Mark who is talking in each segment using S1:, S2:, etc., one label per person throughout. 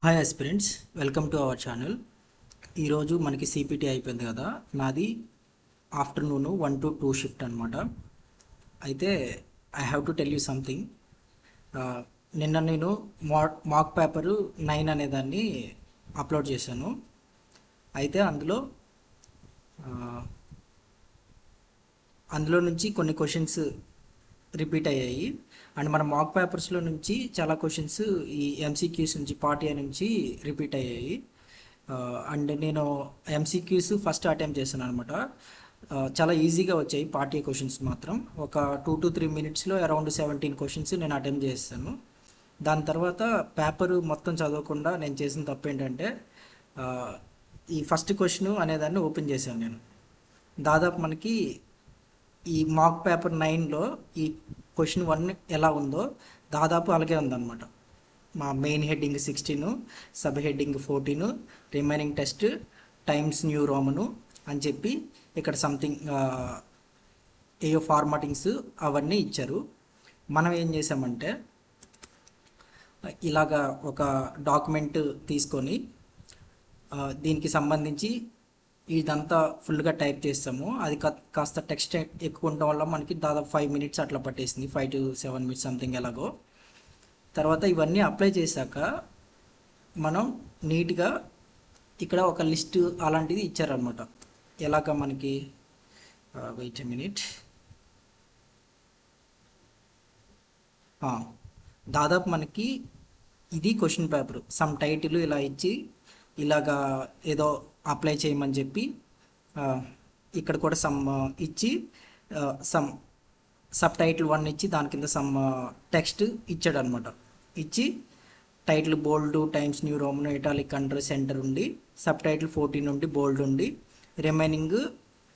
S1: Hi aspirants, welcome to our channel. ఈరోజు మనకి CPT అయిపోయింది కదా. నాది ఆఫ్టర్నూన్ 1 to 2 షిఫ్ట్ అనమాట. అయితే I have to tell you something. నిన్న నేను మాక్ పేపరు 9 అనేదాన్ని అప్లోడ్ చేశాను. అయితే అందులో నుంచి కొన్ని క్వశ్చన్స్ రిపీట్ అయ్యాయి. అండ్ మన మాక్ పేపర్స్లో నుంచి చాలా క్వశ్చన్స్ ఈ ఎంసీక్యూస్ నుంచి పార్ట్ ఏ నుంచి రిపీట్ అయ్యాయి. అండ్ నేను ఎంసీక్యూస్ ఫస్ట్ అటెంప్ట్ చేశాను అనమాట. చాలా ఈజీగా వచ్చాయి పార్ట్ ఏ క్వశ్చన్స్ మాత్రం. ఒక 2 to 3 మినిట్స్లో అరౌండ్ 17 క్వశ్చన్స్ నేను అటెంప్ట్ చేస్తాను. దాని తర్వాత పేపరు మొత్తం చదవకుండా నేను చేసిన తప్పు ఏంటంటే ఈ ఫస్ట్ క్వశ్చన్ అనేదాన్ని ఓపెన్ చేశాను నేను. దాదాపు మనకి ఈ మాక్ పేపర్ 9లో ఈ క్వశ్చన్ 1 ఎలా ఉందో దాదాపు అలాగే ఉందన్నమాట. మా main heading 16, sub heading 14, remaining text Times New Roman అని చెప్పి ఇక్కడ సంథింగ్ ఏయో ఫార్మాటింగ్స్ అవన్నీ ఇచ్చారు. మనం ఏం చేసామంటే ఇలాగా ఒక డాక్యుమెంట్ తీసుకొని దీనికి సంబంధించి ఇదంతా ఫుల్గా టైప్ చేస్తాము. అది కాస్త టెక్స్ట్ ఎక్కువ ఉండడం వల్ల మనకి దాదాపు 5 మినిట్స్ అట్లా పట్టేసింది, 5 to 7 మినిట్స్ సంథింగ్ ఎలాగో. తర్వాత ఇవన్నీ అప్లై చేశాక మనం నీట్గా ఇక్కడ ఒక లిస్ట్ అలాంటిది ఇచ్చారనమాట. ఎలాగ మనకి వెయిట్ ఎ మినిట్, దాదాపు మనకి ఇది క్వశ్చన్ పేపర్ సమ్ టైటిల్ ఇలా ఇచ్చి ఇలాగా ఏదో అప్లై చేయమని చెప్పి ఇక్కడ కూడా సమ్ ఇచ్చి సమ్ సబ్ టైటిల్ 1 ఇచ్చి దాని కింద సమ్ టెక్స్ట్ ఇచ్చాడు అనమాట. ఇచ్చి title bold Times New Roman italic under center ఉండి, సబ్ టైటిల్ 14 ఉండి బోల్డ్ ఉండి, రిమైనింగ్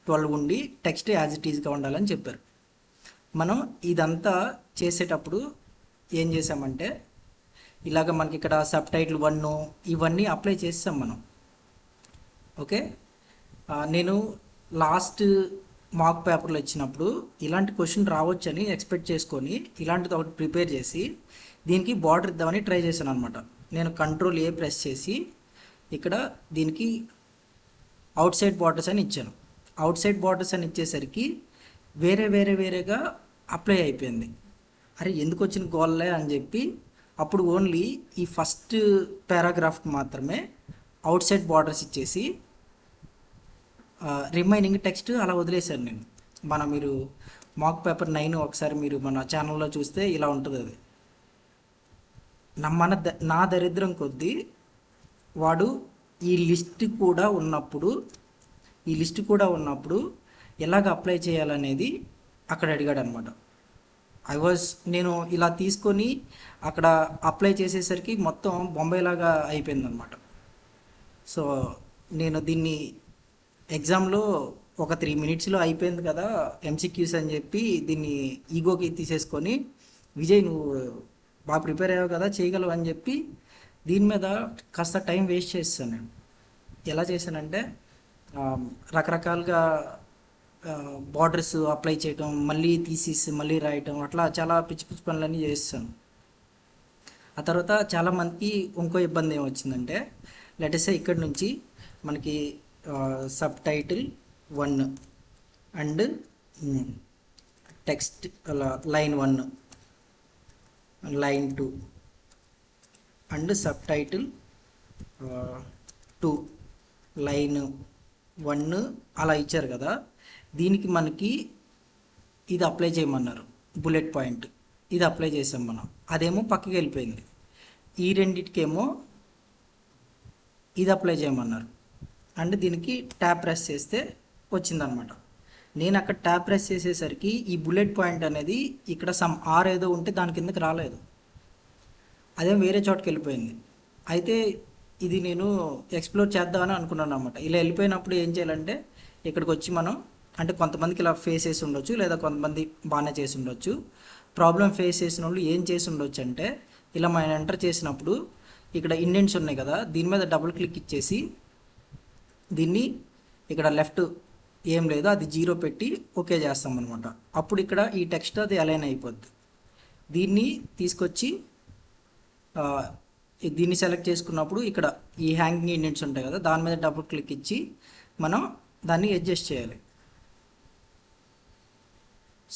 S1: 12 ఉండి టెక్స్ట్ యాజ్ ఇట్ ఈజ్గా ఉండాలని చెప్పారు. మనం ఇదంతా చేసేటప్పుడు ఏం చేసామంటే ఇలాగ మనకి ఇక్కడ సబ్ టైటిల్ 1 ఇవన్నీ అప్లై చేసాం మనం. ఓకే, నేను లాస్ట్ మాక్ పేపర్లో ఇచ్చినప్పుడు ఇలాంటి క్వశ్చన్ రావచ్చని ఎక్స్పెక్ట్ చేసుకొని ఇలాంటిది ఒకటి ప్రిపేర్ చేసి దీనికి బార్డర్ ఇద్దామని ట్రై చేశాను అనమాట. నేను కంట్రోల్ ఏ ప్రెస్ చేసి ఇక్కడ దీనికి అవుట్ సైడ్ బార్డర్స్ అని ఇచ్చాను. అవుట్ సైడ్ బార్డర్స్ అని ఇచ్చేసరికి వేరేగా అప్లై అయిపోయింది. అరే ఎందుకు వచ్చిన గోల్లే అని చెప్పి అప్పుడు ఓన్లీ ఈ ఫస్ట్ పారాగ్రాఫ్ మాత్రమే అవుట్ సైడ్ బార్డర్స్ ఇచ్చేసి రిమైనింగ్ టెక్స్ట్ అలా వదిలేశాను నేను. మీరు మాక్ పేపర్ 9 ఒకసారి మీరు మన ఛానల్లో చూస్తే ఇలా ఉంటుంది. అది నా దరిద్రం కొద్దీ వాడు ఈ లిస్ట్ కూడా ఉన్నప్పుడు ఎలాగ అప్లై చేయాలనేది అక్కడ అడిగాడు అనమాట. నేను ఇలా తీసుకొని అక్కడ అప్లై చేసేసరికి మొత్తం బొంబాయిలాగా అయిపోయిందనమాట. సో నేను దీన్ని ఎగ్జామ్లో ఒక 3 మినిట్స్లో అయిపోయింది కదా ఎంసీక్యూస్ అని చెప్పి దీన్ని ఈగోకి తీసేసుకొని, విజయ్ నువ్వు బాగా ప్రిపేర్ అయ్యావు కదా చేయగలవు అని చెప్పి దీని మీద కాస్త టైం వేస్ట్ చేస్తాను నేను. ఎలా చేశానంటే రకరకాలుగా బార్డర్స్ అప్లై చేయటం, మళ్ళీ తీసేసి మళ్ళీ రాయటం, అట్లా చాలా పిచ్చి పనులన్నీ చేస్తాను. ఆ తర్వాత చాలామందికి ఇంకో ఇబ్బంది ఏమొచ్చిందంటే లెటెస్ ఇక్కడ నుంచి మనకి sub title 1 and text line 1, line 2 and sub title 2, line 1 అలా ఇచ్చారు కదా. దీనికి మనకి ఇది అప్లై చేయమన్నారు, బుల్లెట్ పాయింట్ ఇది అప్లై చేసాం మనం. అదేమో పక్కకి వెళ్ళిపోయింది. ఈ రెండిటికేమో ఇది అప్లై చేయమన్నారు. అండ్ దీనికి ట్యాప్ ప్రెస్ చేస్తే వచ్చిందనమాట. నేను అక్కడ ట్యాప్ ప్రెస్ చేసేసరికి ఈ బుల్లెట్ పాయింట్ అనేది ఇక్కడ సమ్ ఆర్ ఏదో ఉంటే దాని కిందకి రాలేదు, అదేం వేరే చోటుకి వెళ్ళిపోయింది. అయితే ఇది నేను ఎక్స్ప్లోర్ చేద్దామని అనుకున్నాను అనమాట. ఇలా వెళ్ళిపోయినప్పుడు ఏం చేయాలంటే ఇక్కడికి వచ్చి మనం, అంటే కొంతమందికి ఇలా ఫేస్ చేసి ఉండొచ్చు, లేదా కొంతమంది బాగానే చేసి ఉండొచ్చు. ప్రాబ్లం ఫేస్ చేసిన వాళ్ళు ఏం చేసి ఉండొచ్చు అంటే ఇలా మనం ఎంటర్ చేసినప్పుడు ఇక్కడ ఇండెంట్స్ ఉన్నాయి కదా, దీని మీద డబుల్ క్లిక్ ఇచ్చేసి దీన్ని ఇక్కడ లెఫ్ట్ ఏం లేదో అది 0 పెట్టి ఓకే చేస్తాం అనమాట. అప్పుడు ఇక్కడ ఈ టెక్స్ట్ అది అలైన్ అయిపోద్ది. దీన్ని తీసుకొచ్చి దీన్ని సెలెక్ట్ చేసుకున్నప్పుడు ఇక్కడ ఈ హ్యాంగింగ్ ఇండెంట్స్ ఉంటాయి కదా, దాని మీద డబుల్ క్లిక్ ఇచ్చి మనం దాన్ని అడ్జస్ట్ చేయాలి.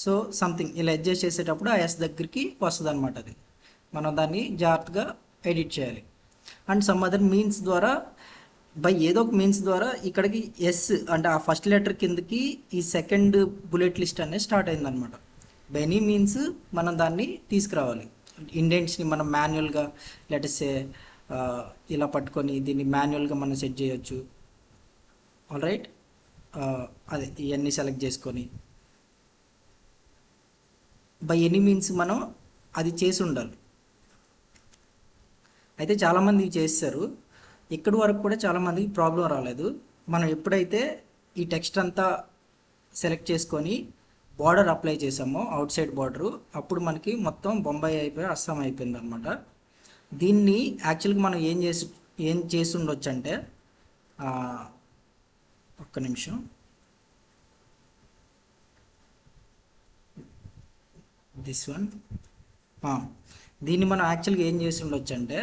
S1: సో సంథింగ్ ఇలా అడ్జస్ట్ చేసేటప్పుడు ఆ ఎస్ దగ్గరికి వస్తుంది అనమాట. అది మనం దాన్ని జాగ్రత్తగా ఎడిట్ చేయాలి. అండ్ సమ్ అదర్ మీన్స్ ద్వారా బై ఏదో ఒక మీన్స్ ద్వారా ఇక్కడికి ఎస్ అంటే ఆ ఫస్ట్ లెటర్ కిందకి ఈ సెకండ్ బుల్లెట్ లిస్ట్ అనేది స్టార్ట్ అయిందనమాట. బై ఎనీ మీన్స్ మనం దాన్ని తీసుకురావాలి. ఇండెంట్స్ని మనం మాన్యువల్గా లెటర్సే ఇలా పట్టుకొని దీన్ని మాన్యువల్గా మనం సెట్ చేయొచ్చు. ఆల్ రైట్, అదే ఇవన్నీ సెలెక్ట్ చేసుకొని బై ఎనీ మీన్స్ మనం అది చేసి ఉండాలి. అయితే చాలామంది చేస్తారు, ఇక్కడి వరకు కూడా చాలామందికి ప్రాబ్లం రాలేదు. మనం ఎప్పుడైతే ఈ టెక్స్ట్ అంతా సెలెక్ట్ చేసుకొని బార్డర్ అప్లై చేసామో అవుట్ సైడ్ బార్డరు, అప్పుడు మనకి మొత్తం బొంబాయి అయిపోయి అస్సాం అయిపోయింది అనమాట. దీన్ని యాక్చువల్గా మనం ఏం చేసి ఉండొచ్చు అంటే, ఒక్క నిమిషం, దిస్ వన్, దీన్ని మనం యాక్చువల్గా ఏం చేసి ఉండొచ్చు అంటే,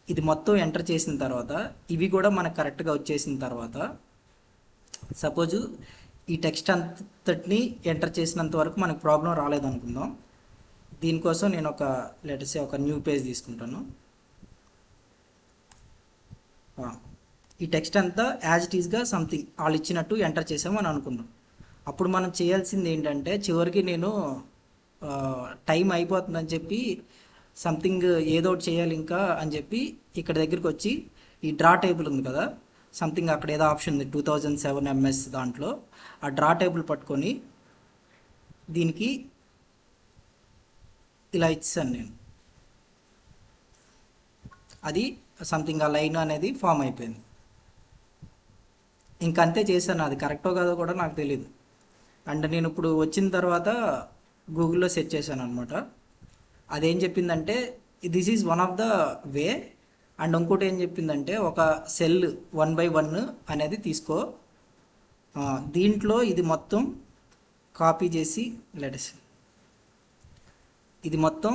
S1: ఇది మొత్తం ఎంటర్ చేసిన తర్వాత ఇవి కూడా మనకు కరెక్ట్గా వచ్చేసిన తర్వాత, సపోజు ఈ టెక్స్ట్ అంతటిని ఎంటర్ చేసినంత వరకు మనకు ప్రాబ్లం రాలేదనుకుందాం. దీనికోసం నేను లెటర్సే ఒక న్యూ పేజ్ తీసుకుంటాను. ఈ టెక్స్ట్ అంతా యాజ్ ఇట్ ఈస్గా సంథింగ్ వాళ్ళు ఇచ్చినట్టు ఎంటర్ చేసాము అని అనుకున్నాం. అప్పుడు మనం చేయాల్సింది ఏంటంటే, చివరికి నేను టైం అయిపోతుందని చెప్పి సంథింగ్ ఏదో ఒకటి చేయాలి ఇంకా అని చెప్పి ఇక్కడ దగ్గరికి వచ్చి ఈ డ్రా టేబుల్ ఉంది కదా, సంథింగ్ అక్కడ ఏదో ఆప్షన్ ఉంది 2007 MS దాంట్లో, ఆ డ్రా టేబుల్ పట్టుకొని దీనికి ఇలా ఇచ్చాను నేను. అది సంథింగ్ ఆ లైన్ అనేది ఫామ్ అయిపోయింది. ఇంకంతే చేశాను. అది కరెక్టో కాదో కూడా నాకు తెలియదు. అండ్ నేను ఇప్పుడు వచ్చిన తర్వాత గూగుల్లో సెర్చ్ చేశాను అనమాట. అదేం చెప్పిందంటే this is one of the way. And ఇంకోటి ఏం చెప్పిందంటే, ఒక సెల్ 1 by 1 అనేది తీసుకో, దీంట్లో ఇది మొత్తం కాపీ చేసి లెటర్స్ ఇది మొత్తం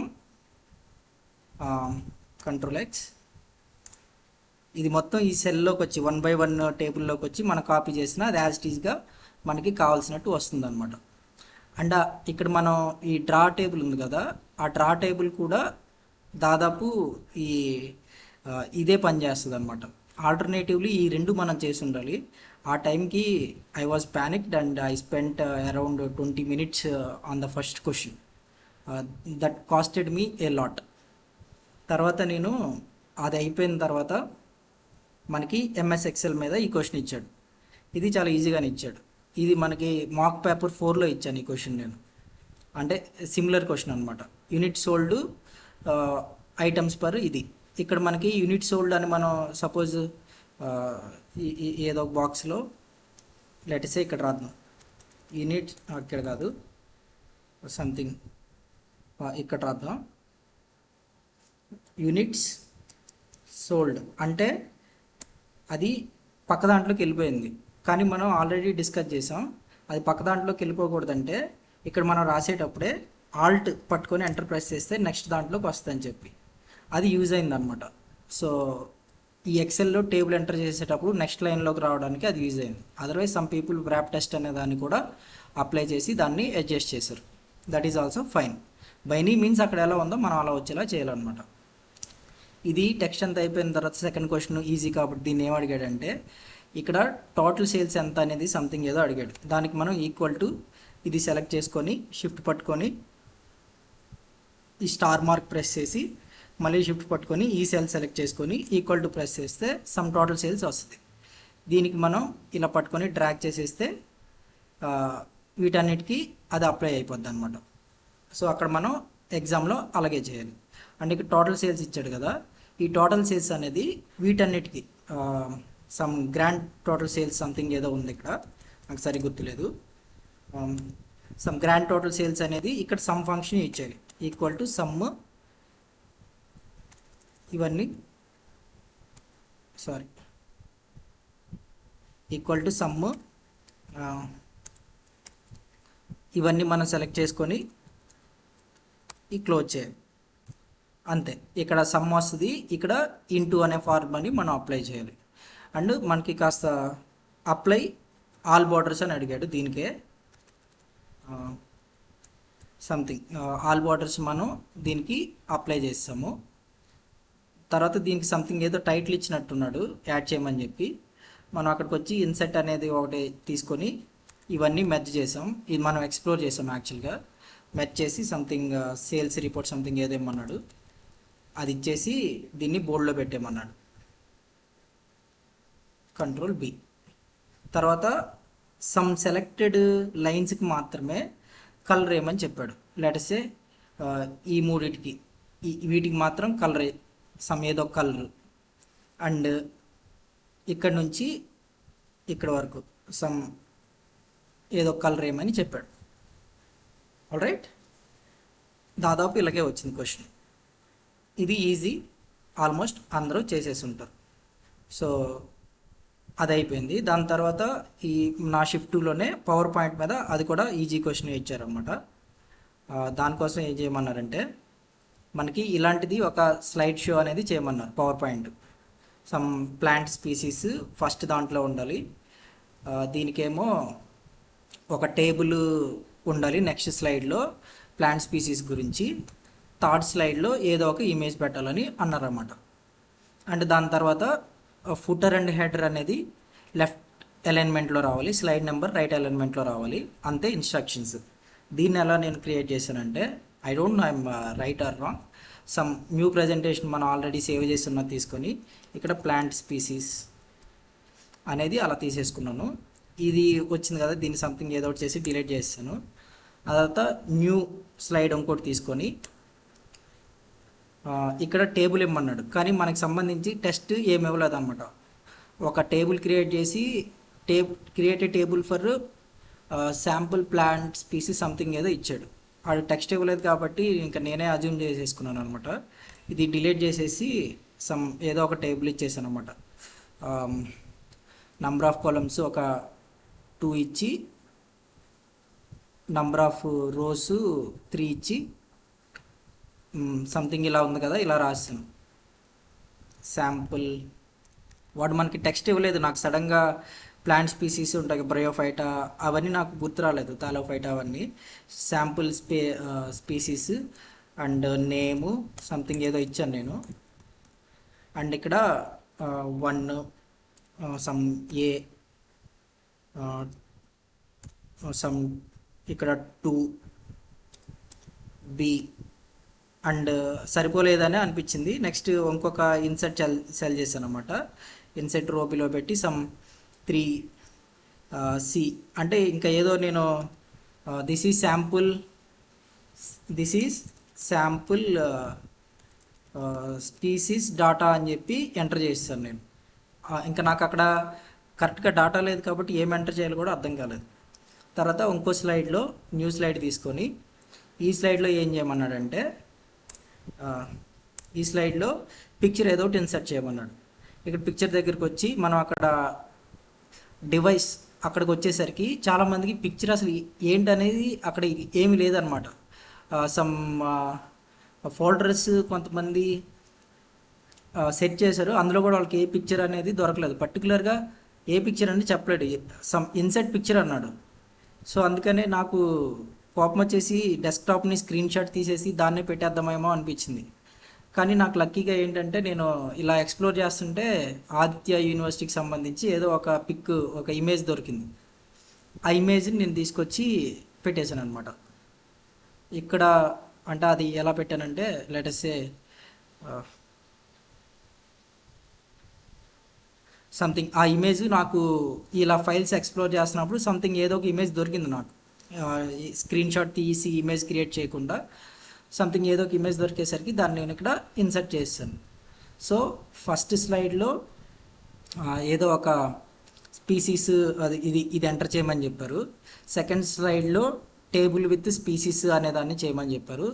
S1: Ctrl+X, ఇది మొత్తం ఈ సెల్లోకి వచ్చి 1 by 1 టేబుల్లోకి వచ్చి మనం కాపీ చేసిన అది యాజ్ ఇట్ ఈస్గా మనకి కావాల్సినట్టు వస్తుంది అనమాట. అండ్ ఇక్కడ మనం ఈ డ్రా టేబుల్ ఉంది కదా, ఆ డ్రా టేబుల్ కూడా దాదాపు ఇదే పని చేస్తుంది అనమాట. ఆల్టర్నేటివ్లీ ఈ రెండు మనం చేసి ఉండాలి. ఆ టైంకి I was panicked and I spent around 20 minutes on the first question. That costed me a lot. తర్వాత నేను అది అయిపోయిన తర్వాత మనకి MS Excel మీద ఈ క్వశ్చన్ ఇచ్చాడు. ఇది చాలా ఈజీగానే ఇచ్చాడు. ఇది మనకి మాక్ పేపర్ 4లో ఇచ్చాను ఈ క్వశ్చన్ నేను. అంటే సిమిలర్ క్వశ్చన్ అనమాట. యూనిట్ సోల్డ్ ఐటమ్స్ పర్ ఇది. ఇక్కడ మనకి యూనిట్ సోల్డ్ అని మనం సపోజ్ ఏదో ఒక బాక్స్లో లెటర్సే ఇక్కడ రాద్దాం. యూనిట్ ఇక్కడ కాదు, సంథింగ్ ఇక్కడ రాద్దాం. యూనిట్స్ సోల్డ్ అంటే అది పక్క దాంట్లోకి వెళ్ళిపోయింది. కానీ మనం ఆల్రెడీ డిస్కస్ చేసాం, అది పక్క దాంట్లోకి వెళ్ళిపోకూడదంటే ఇక్కడ మనం రాసేటప్పుడే ఆల్ట్ పట్టుకొని ఎంటర్ ప్రెస్ చేస్తే నెక్స్ట్ దాంట్లోకి వస్తుందని చెప్పి అది యూజ్ అయింది అనమాట. సో ఈ ఎక్సెల్లో టేబుల్ ఎంటర్ చేసేటప్పుడు నెక్స్ట్ లైన్లోకి రావడానికి అది యూజ్ అయింది. Otherwise some people wrap test అనే దాన్ని కూడా అప్లై చేసి దాన్ని అడ్జస్ట్ చేశారు. That is also fine. By any means అక్కడ ఎలా ఉందో మనం అలా వచ్చేలా చేయాలన్నమాట. ఇది టెక్స్ట్ అంతా అయిపోయిన తర్వాత సెకండ్ క్వశ్చన్ ఈజీ కాబట్టి దీన్ని ఏం అడిగాడంటే, ఇక్కడ టోటల్ సేల్స్ ఎంత అనేది సంథింగ్ ఏదో అడిగాడు. దానికి మనం ఈక్వల్ టు ఇది సెలెక్ట్ చేసుకొని షిఫ్ట్ పట్టుకొని ఈ స్టార్ మార్క్ ప్రెస్ చేసి మళ్ళీ షిఫ్ట్ పట్టుకొని ఈ సెల్ సెలెక్ట్ చేసుకొని ఈక్వల్ టు ప్రెస్ చేస్తే సమ్ టోటల్ సేల్స్ వస్తుంది. దీనికి మనం ఇలా పట్టుకొని డ్రాగ్ చేసేస్తే వీటన్నిటికీ అది అప్లై అయిపోద్ది అనమాట. సో అక్కడ మనం ఎగ్జామ్లో అలాగే చేయాలి. అండ్ ఇక్కడ టోటల్ సేల్స్ ఇచ్చాడు కదా, ఈ టోటల్ సేల్స్ అనేది వీటన్నిటికీ some grand total sales something ఏదో ఉంది ఇక్కడ, నాకు సరిగ్గా గుర్తులేదు. సమ్ గ్రాండ్ టోటల్ సేల్స్ అనేది ఇక్కడ సమ్ ఫంక్షన్ ఇచ్చేది ఈక్వల్ టు సమ్, ఇవన్నీ ఈక్వల్ టు సమ్, ఇవన్నీ మనం సెలెక్ట్ చేసుకొని ఈ క్లోజ్ చేయాలి. అంతే. ఇక్కడ సమ్ వస్తుంది, ఇక్కడ ఇంటూ అనే ఫార్ములాని మనం అప్లై చేయాలి. అండ్ మనకి కాస్త అప్లై ఆల్ బార్డర్స్ అని అడిగాడు, దీనికే సంథింగ్ ఆల్ బార్డర్స్ మనం దీనికి అప్లై చేస్తాము. తర్వాత దీనికి సంథింగ్ ఏదో టైటిల్ ఇచ్చినట్టున్నాడు యాడ్ చేయమని చెప్పి, మనం అక్కడికి వచ్చి ఇన్సెట్ అనేది ఒకటి తీసుకొని ఇవన్నీ మెర్జ్ చేసాం. ఇది మనం ఎక్స్ప్లోర్ చేసాం యాక్చువల్గా. మెర్జ్ చేసి సంథింగ్ సేల్స్ రిపోర్ట్ సంథింగ్ ఏదేమన్నాడు అది ఇచ్చేసి దీన్ని బోల్డ్లో పెట్టేమన్నాడు. Control B. తర్వాత సమ్ సెలెక్టెడ్ లైన్స్కి మాత్రమే కలర్ వేయమని చెప్పాడు. లెటసే ఈ మూడిటికి వీటికి మాత్రం కలర్ సమ్ ఏదో కలర్, అండ్ ఇక్కడ నుంచి ఇక్కడ వరకు సమ్ ఏదో కలర్ వేయమని చెప్పాడు. ఆల్ రైట్, దాదాపు ఇలాగే వచ్చింది క్వశ్చన్. ఇది ఈజీ, ఆల్మోస్ట్ అందరూ చేసేసి ఉంటారు. సో అది అయిపోయింది. దాని తర్వాత ఈ నా షిఫ్ట్లోనే పవర్ పాయింట్ మీద అది కూడా ఈజీ క్వశ్చన్ ఇచ్చారనమాట. దానికోసం ఏం చేయమన్నారంటే మనకి ఇలాంటిది ఒక స్లైడ్ షో అనేది చేయమన్నారు. Power point some plant species first దాంట్లో ఉండాలి, దీనికేమో ఒక టేబుల్ ఉండాలి నెక్స్ట్ స్లైడ్లో ప్లాంట్ స్పీసీస్ గురించి, థర్డ్ స్లైడ్లో ఏదో ఒక ఇమేజ్ పెట్టాలని అన్నారన్నమాట. అండ్ దాని తర్వాత ఫుటర్ అండ్ హెడర్ అనేది లెఫ్ట్ అలైన్మెంట్లో రావాలి, స్లైడ్ నెంబర్ రైట్ అలైన్మెంట్లో రావాలి, అంతే ఇన్స్ట్రక్షన్స్. దీన్ని ఎలా నేను క్రియేట్ చేశానంటే, I don't know I'm right are wrong, some new presentation మనం ఆల్రెడీ సేవ్ చేస్తున్నది తీసుకొని ఇక్కడ ప్లాంట్ స్పీసీస్ అనేది అలా తీసేసుకున్నాను. ఇది వచ్చింది కదా, దీన్ని సంథింగ్ ఏదో ఒకటి చేసి డిలీట్ చేస్తాను. ఆ తర్వాత న్యూ స్లైడ్ ఇంకోటి తీసుకొని ఇక్కడ టేబుల్ ఇమ్మన్నాడు, కానీ మనకి సంబంధించి టెస్ట్ ఏమి ఇవ్వలేదు అనమాట. ఒక టేబుల్ క్రియేట్ చేసి create a table for sample plant species something ఏదో ఇచ్చాడు. వాడు టెక్స్ట్ ఇవ్వలేదు కాబట్టి ఇంకా నేనే అజ్యూమ్ చేసేసుకున్నాను అనమాట. ఇది డిలీట్ చేసేసి సమ్ ఏదో ఒక టేబుల్ ఇచ్చేసాను అనమాట. నంబర్ ఆఫ్ కాలమ్స్ ఒక 2 ఇచ్చి, నంబర్ ఆఫ్ రోస్ 3 ఇచ్చి సంథింగ్ ఇలా ఉంది కదా, ఇలా రాసాను శాంపుల్. వాడు మనకి టెక్స్ట్ ఇవ్వలేదు, నాకు సడన్గా ప్లాంట్ స్పీసీస్ ఉంటాయి బ్రయోఫైటా అవన్నీ నాకు గుర్తు రాలేదు, థాలోఫైటా అవన్నీ. Sample species and name something ఏదో ఇచ్చాను నేను. అండ్ ఇక్కడ 1 సమ్ ఏ సమ్ ఇక్కడ 2 బి అండ్ సరిపోలేదని అనిపించింది. నెక్స్ట్ ఇంకొక ఇన్సర్ట్ సెల్ చేశాను అనమాట. ఇన్సర్ట్ రోబిలో పెట్టి సమ్ 3 సి అంటే ఇంకా ఏదో నేను this is sample species data అని చెప్పి ఎంటర్ చేస్తాను నేను. ఇంకా నాకు అక్కడ కరెక్ట్గా డాటా లేదు కాబట్టి ఏం ఎంటర్ చేయాలో కూడా అర్థం కాలేదు. తర్వాత ఇంకో స్లైడ్లో న్యూ స్లైడ్ తీసుకొని ఈ స్లైడ్లో ఏం చేయమన్నాడంటే ఈ స్లైడ్లో పిక్చర్ ఏదో ఒకటి ఇన్సర్ట్ చేయమన్నాడు. ఇక్కడ పిక్చర్ దగ్గరికి వచ్చి మనం అక్కడ డివైస్ అక్కడికి వచ్చేసరికి చాలామందికి పిక్చర్ అసలు ఏంటనేది అక్కడ ఏమీ లేదనమాట. సమ్ ఫోల్డర్స్ కొంతమంది సెట్ చేశారు, అందులో కూడా వాళ్ళకి ఏ పిక్చర్ అనేది దొరకలేదు. పర్టికులర్గా ఏ పిక్చర్ అని చెప్పలేడు, సమ్ ఇన్సర్ట్ పిక్చర్ అన్నాడు. సో అందుకనే నాకు కోపం వచ్చేసి డెస్క్టాప్ని స్క్రీన్ షాట్ తీసేసి దాన్నే పెట్టేద్దామేమో అనిపించింది. కానీ నాకు లక్కీగా ఏంటంటే నేను ఇలా ఎక్స్ప్లోర్ చేస్తుంటే ఆదిత్య యూనివర్సిటీకి సంబంధించి ఏదో ఒక పిక్ ఒక ఇమేజ్ దొరికింది. ఆ ఇమేజ్ని నేను తీసుకొచ్చి పెట్టేశాను అనమాట. ఇక్కడ అంటే అది ఎలా పెట్టానంటే లెటసే సంథింగ్ ఆ ఇమేజ్ నాకు ఇలా ఫైల్స్ ఎక్స్ప్లోర్ చేస్తున్నప్పుడు సంథింగ్ ఏదో ఒక ఇమేజ్ దొరికింది నాకు. స్క్రీన్ షాట్ తీసి ఇమేజ్ క్రియేట్ చేయకుండా సంథింగ్ ఏదో ఒక ఇమేజ్ దొరికేసరికి దాన్ని నేను ఇక్కడ ఇన్సర్ట్ చేస్తాను. సో ఫస్ట్ స్లైడ్లో ఏదో ఒక స్పీసీస్ ఇది ఎంటర్ చేయమని చెప్పారు. సెకండ్ స్లైడ్లో టేబుల్ విత్ స్పీసీస్ అనే దాన్ని చేయమని చెప్పారు.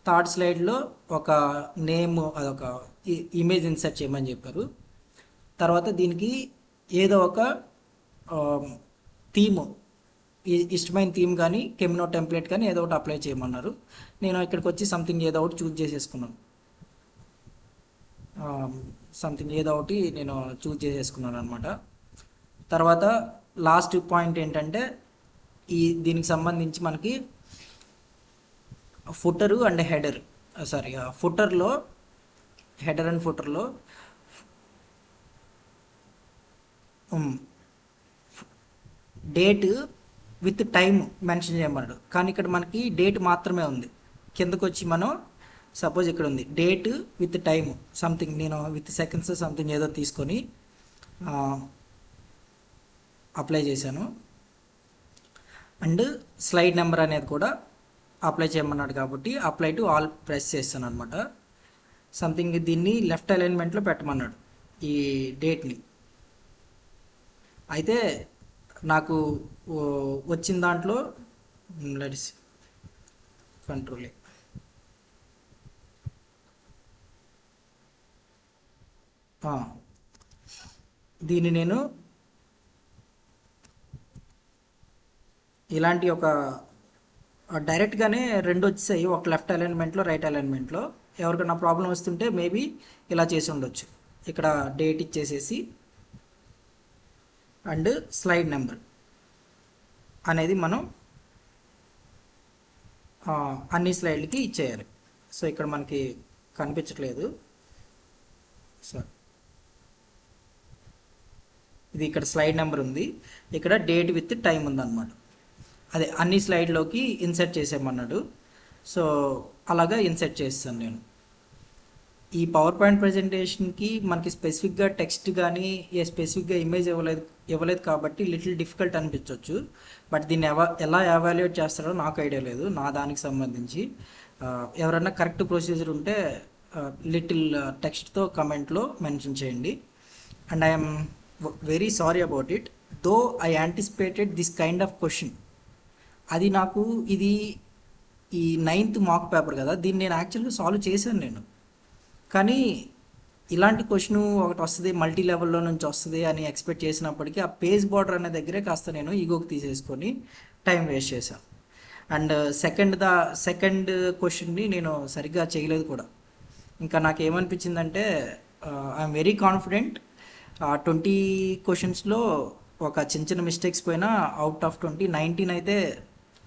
S1: థర్డ్ స్లైడ్లో ఒక నేమ్ అదొక ఇమేజ్ ఇన్సర్ట్ చేయమని చెప్పారు. తర్వాత దీనికి ఏదో ఒక థీమ్, ఇష్టమైన థీమ్ కానీ కెమినో టెంప్లెట్ కానీ ఏదో ఒకటి అప్లై చేయమన్నారు. నేను ఇక్కడికి వచ్చి సంథింగ్ ఏదో ఒకటి చూజ్ చేసేసుకున్నాను. సంథింగ్ ఏదో ఒకటి నేను చూజ్ చేసేసుకున్నాను అనమాట. తర్వాత లాస్ట్ పాయింట్ ఏంటంటే దీనికి సంబంధించి మనకి ఫుటరు అండ్ హెడర్, సారీ ఫుటర్లో, హెడర్ అండ్ ఫుటర్లో డేట్ విత్ టైం మెన్షన్ చేయమన్నాడు, కానీ ఇక్కడ మనకి డేట్ మాత్రమే ఉంది. కిందకు వచ్చి మనం సపోజ్ ఇక్కడ ఉంది డేట్ విత్ టైం సంథింగ్, నేను విత్ సెకండ్స్ సంథింగ్ ఏదో తీసుకొని అప్లై చేశాను. అండ్ స్లైడ్ నెంబర్ అనేది కూడా అప్లై చేయమన్నాడు కాబట్టి అప్లై టు ఆల్ ప్రెస్ చేస్తాను అనమాట. సంథింగ్ దీన్ని లెఫ్ట్ అలైన్మెంట్లో పెట్టమన్నాడు ఈ డేట్ని. అయితే నాకు వచ్చిన దాంట్లో లెట్స్ కంట్రోల్ దీన్ని నేను ఇలాంటి ఒక డైరెక్ట్గానే రెండు వచ్చాయి, ఒక లెఫ్ట్ అలైన్మెంట్లో రైట్ అలైన్మెంట్లో. ఎవరికైనా ప్రాబ్లం వస్తుంటే మేబీ ఇలా చేసి ఉండొచ్చు. ఇక్కడ డేట్ ఇచ్చేసేసి అండ్ స్లైడ్ నెంబర్ అనేది మనం అన్ని స్లైడ్లకి ఇచ్చేయాలి. సో ఇక్కడ మనకి కనిపించట్లేదు, సో ఇది ఇక్కడ స్లైడ్ నెంబర్ ఉంది, ఇక్కడ డేట్ విత్ టైం ఉందన్నమాట. అదే అన్ని స్లైడ్లోకి ఇన్సర్ట్ చేసేయమన్నాడు. సో అలాగా ఇన్సర్ట్ చేస్తాను నేను. ఈ పవర్ పాయింట్ ప్రజెంటేషన్కి మనకి స్పెసిఫిక్గా టెక్స్ట్ కానీ స్పెసిఫిక్గా ఇమేజ్ ఇవ్వలేదు కాబట్టి లిటిల్ డిఫికల్ట్ అనిపించవచ్చు. బట్ దీన్ని ఎలా ఎవాల్యుయేట్ చేస్తారో నాకు ఐడియా లేదు. నా దానికి సంబంధించి ఎవరైనా కరెక్ట్ ప్రొసీజర్ ఉంటే లిటిల్ టెక్స్ట్తో కమెంట్లో మెన్షన్ చేయండి. And I'm very sorry about it, though I anticipated this kind of question. అది నాకు ఇది ఈ 9th మాక్ పేపర్ కదా, దీన్ని నేను యాక్చువల్గా సాల్వ్ చేశాను నేను. కానీ ఇలాంటి క్వశ్చన్ ఒకటి వస్తుంది, మల్టీ లెవెల్లో నుంచి వస్తుంది అని ఎక్స్పెక్ట్ చేసినప్పటికీ ఆ పేజ్ బార్డర్ అనే దగ్గరే కాస్త నేను ఈగోకి తీసేసుకొని టైం వేస్ట్ చేశాను. అండ్ సెకండ్ క్వశ్చన్ని నేను సరిగ్గా చేయలేదు కూడా. ఇంకా నాకు ఏమనిపించిందంటే ఐఎమ్ వెరీ కాన్ఫిడెంట్ 20 క్వశ్చన్స్లో ఒక చిన్న మిస్టేక్స్ పోయినా అవుట్ ఆఫ్ 20 19 అయితే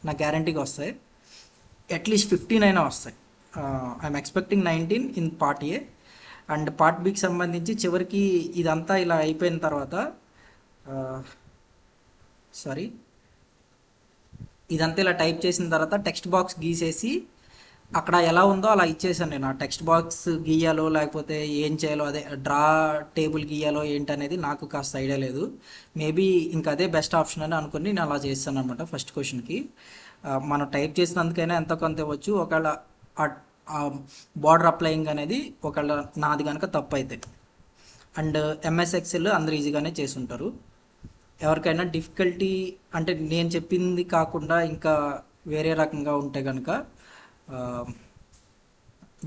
S1: నా గ్యారంటీగా వస్తాయి, అట్లీస్ట్ 15 అయినా వస్తాయి. I'm expecting 19 in part A. And part బికి సంబంధించి చివరికి ఇదంతా ఇలా అయిపోయిన తర్వాత ఇదంతా ఇలా టైప్ చేసిన తర్వాత టెక్స్ట్ బాక్స్ గీసేసి అక్కడ ఎలా ఉందో అలా ఇచ్చేసాను నేను. ఆ టెక్స్ట్ బాక్స్ గీయాలో లేకపోతే ఏం చేయాలో, అదే డ్రా టేబుల్ గీయాలో ఏంటనేది నాకు కాస్త ఐడియా లేదు. మేబీ ఇంకా అదే బెస్ట్ ఆప్షన్ అని అనుకుని నేను అలా చేస్తాను అనమాట. ఫస్ట్ క్వశ్చన్కి మనం టైప్ చేసినందుకైనా ఎంతో కొంత ఇవ్వచ్చు, ఒకవేళ బార్డర్ అప్లయింగ్ అనేది ఒకవేళ నాది కనుక తప్పు అయితే. అండ్ ఎంఎస్ ఎక్సెల్ అందరూ ఈజీగానే చేసి ఉంటారు. ఎవరికైనా డిఫికల్టీ అంటే నేను చెప్పింది కాకుండా ఇంకా వేరే రకంగా ఉంటే కనుక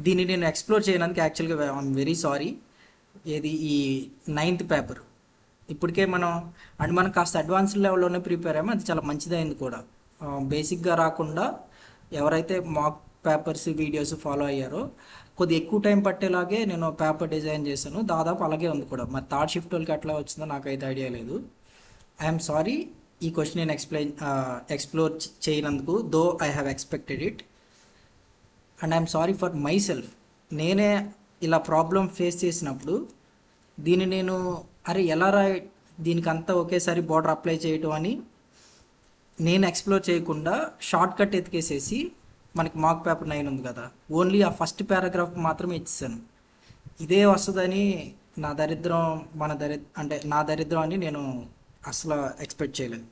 S1: దీన్ని నేను ఎక్స్ప్లోర్ చేయడానికి యాక్చువల్గా ఐఎమ్ వెరీ సారీ. ఏది ఈ 9th పేపర్ ఇప్పటికే మనం కాస్త అడ్వాన్స్డ్ లెవెల్లోనే ప్రిపేర్ అయ్యాము, అది చాలా మంచిదైంది కూడా. బేసిక్గా రాకుండా ఎవరైతే మాక్ పేపర్స్ వీడియోస్ ఫాలో అయ్యారో కొద్దిగా ఎక్కువ టైం పట్టేలాగే నేను పేపర్ డిజైన్ చేశాను. దాదాపు అలాగే ఉంది కూడా. మరి థర్డ్ షిఫ్ట్ వాళ్ళకి ఎట్లా వచ్చిందో నాకైతే ఐడియా లేదు. ఐఎమ్ సారీ ఈ క్వశ్చన్ నేను ఎక్స్ప్లోర్ చేయనందుకు, though I have expected it. And I'm sorry for myself. నేనే ఇలా ప్రాబ్లం ఫేస్ చేసినప్పుడు దీన్ని నేను ఎలా దీనికి అంతా ఒకేసారి బార్డర్ అప్లై చేయటం అని నేను ఎక్స్ప్లోర్ చేయకుండా షార్ట్ కట్ ఎతికేసేసి మనకి మాక్ పేపర్ 9 ఉంది కదా, ఓన్లీ ఆ ఫస్ట్ పారాగ్రాఫ్ మాత్రమే ఇచ్చేసాను. ఇదే వస్తుందని నా దరిద్రం అని నేను అసలు ఎక్స్పెక్ట్ చేయలేదు.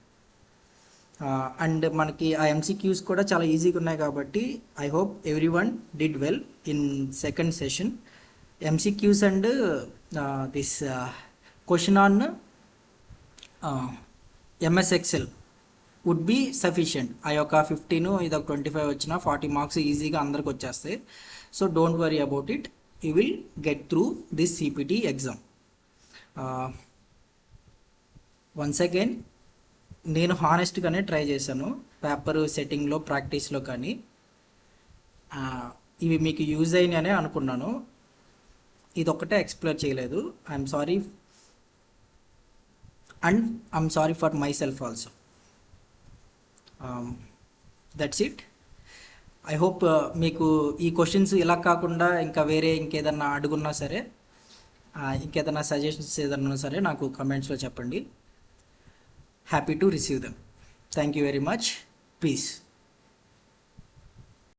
S1: అండ్ మనకి ఆ ఎంసీక్యూస్ కూడా చాలా ఈజీగా ఉన్నాయి కాబట్టి I hope everyone did well in second session. MCQs and this question on MS Excel would be sufficient. ఆ యొక్క 15 ఇదొక 25 వచ్చిన 40 మార్క్స్ ఈజీగా అందరికి వచ్చేస్తాయి. So don't worry about it, you will get through this CPT exam. Once again నేను హానెస్ట్గానే try చేశాను paper సెట్టింగ్లో, ప్రాక్టీస్లో, కానీ ఇవి మీకు యూజ్ అయినాయనే అనుకున్నాను. ఇదొక్కటే ఎక్స్ప్లోర్ చేయలేదు. I'm sorry, and I'm sorry for my self also. That's it. I hope మీకు ఈ క్వశ్చన్స్ ఇలా కాకుండా ఇంకా వేరే ఇంకేదన్నా అడుగున్నా సరే, ఇంకేదన్నా సజెషన్స్ ఏదన్నా సరే నాకు కమెంట్స్లో చెప్పండి. Happy to receive them. Thank you very much. Piece.